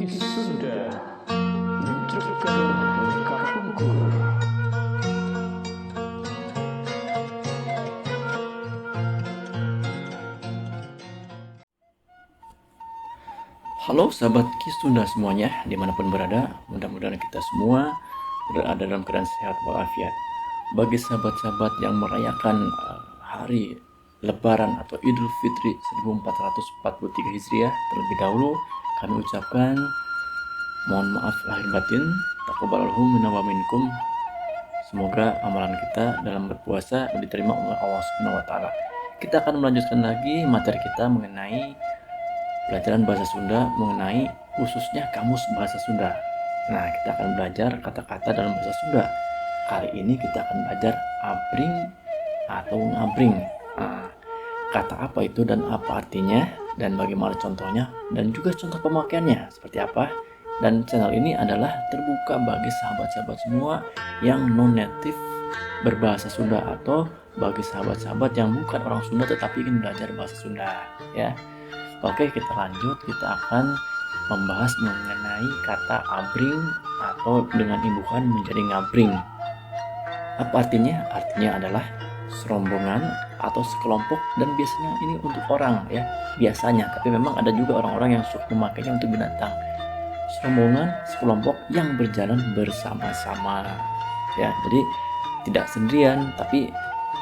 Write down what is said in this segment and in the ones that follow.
Ki Sunda menunjukkan kampungku. Halo sahabat Ki Sunda semuanya, dimanapun berada, mudah-mudahan kita semua berada dalam keadaan sehat walafiat. Bagi sahabat-sahabat yang merayakan hari Lebaran atau Idul Fitri 1443 Hijriah, terlebih dahulu kami ucapkan mohon maaf lahir batin, taqabbalallahu minna wa minkum. Semoga amalan kita dalam berpuasa diterima oleh Allah Subhanahu wa taala. Kita akan melanjutkan lagi materi kita mengenai pelajaran bahasa Sunda mengenai khususnya kamus bahasa Sunda. Nah, kita akan belajar kata-kata dalam bahasa Sunda. Kali ini kita akan belajar abring atau ngabring. Nah, kata apa itu dan apa artinya dan bagaimana contohnya dan juga contoh pemakaiannya seperti apa. Dan channel ini adalah terbuka bagi sahabat-sahabat semua yang non-native berbahasa Sunda atau bagi sahabat-sahabat yang bukan orang Sunda tetapi ingin belajar bahasa Sunda, ya. Oke, kita lanjut. Kita akan membahas mengenai kata abring atau dengan imbuhan menjadi ngabring. Apa artinya? Artinya adalah serombongan atau sekelompok, dan biasanya ini untuk orang, ya. Biasanya, tapi memang ada juga orang-orang yang suka memakainya untuk binatang. Serombongan, sekelompok yang berjalan bersama-sama, ya. Jadi tidak sendirian, tapi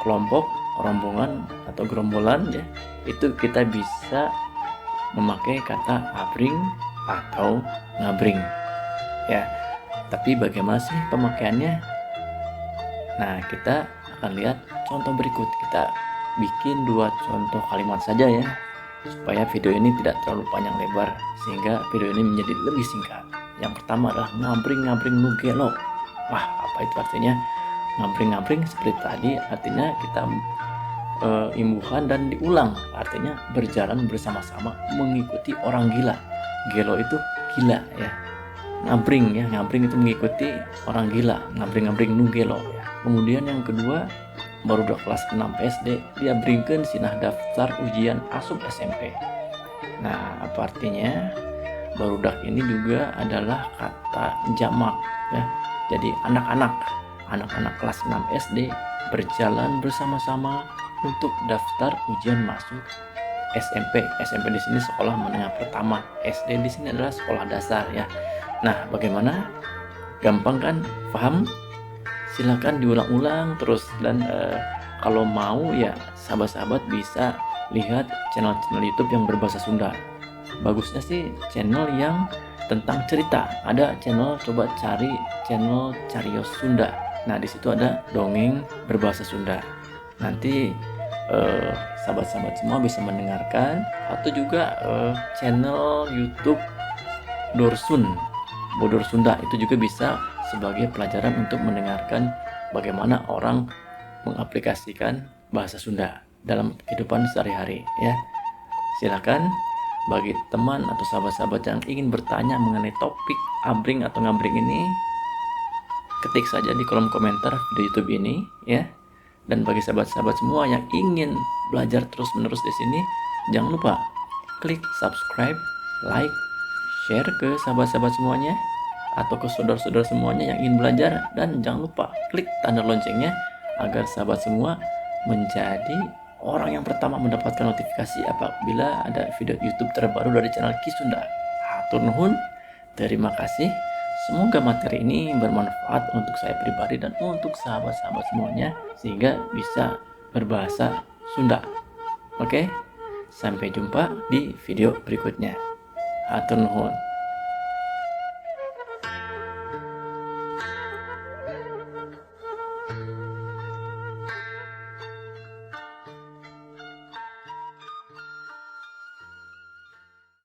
kelompok, rombongan atau gerombolan, ya. Itu kita bisa memakai kata abring atau ngabring, ya. Tapi bagaimana sih pemakaiannya? Nah, kita akan lihat contoh berikut. Kita bikin 2 contoh kalimat saja, ya, supaya video ini tidak terlalu panjang lebar sehingga video ini menjadi lebih singkat. Yang pertama adalah ngabring-ngabring nu gelo. Wah, apa itu artinya? Ngabring-ngabring seperti tadi artinya kita imbuhan dan diulang, artinya berjalan bersama-sama mengikuti orang gila. Gelo itu gila, ya. Ngabring, ya, ngabring itu mengikuti orang gila. Ngabring-ngabring nu gelo, ya. Kemudian yang kedua, barudak kelas 6 SD dia bringkeun sinah daftar ujian asup SMP. Nah, apa artinya? Barudak ini juga adalah kata jamak, ya. Jadi anak-anak kelas 6 SD berjalan bersama-sama untuk daftar ujian masuk SMP. SMP di sini sekolah menengah pertama, SD di sini adalah sekolah dasar, ya. Nah, bagaimana? Gampang kan? Paham? Silakan diulang-ulang terus, dan kalau mau, ya, sahabat-sahabat bisa lihat channel-channel YouTube yang berbahasa Sunda. Bagusnya sih channel yang tentang cerita. Ada channel, coba cari channel Carios Sunda. Nah, di situ ada dongeng berbahasa Sunda. Nanti sahabat-sahabat semua bisa mendengarkan, atau juga channel YouTube Dorsun Bodor Sunda itu juga bisa sebagai pelajaran untuk mendengarkan bagaimana orang mengaplikasikan bahasa Sunda dalam kehidupan sehari-hari, ya. Silakan bagi teman atau sahabat-sahabat yang ingin bertanya mengenai topik abring atau ngabring ini, ketik saja di kolom komentar video YouTube ini, ya. Dan bagi sahabat-sahabat semua yang ingin belajar terus-menerus di sini, jangan lupa klik subscribe, like, share ke sahabat-sahabat semuanya atau ke saudara-saudara semuanya yang ingin belajar, dan jangan lupa klik tanda loncengnya agar sahabat semua menjadi orang yang pertama mendapatkan notifikasi apabila ada video YouTube terbaru dari channel Ki Sunda. Hatur nuhun, terima kasih. Semoga materi ini bermanfaat untuk saya pribadi dan untuk sahabat-sahabat semuanya sehingga bisa berbahasa Sunda. Oke, sampai jumpa di video berikutnya. Hatur nuhun.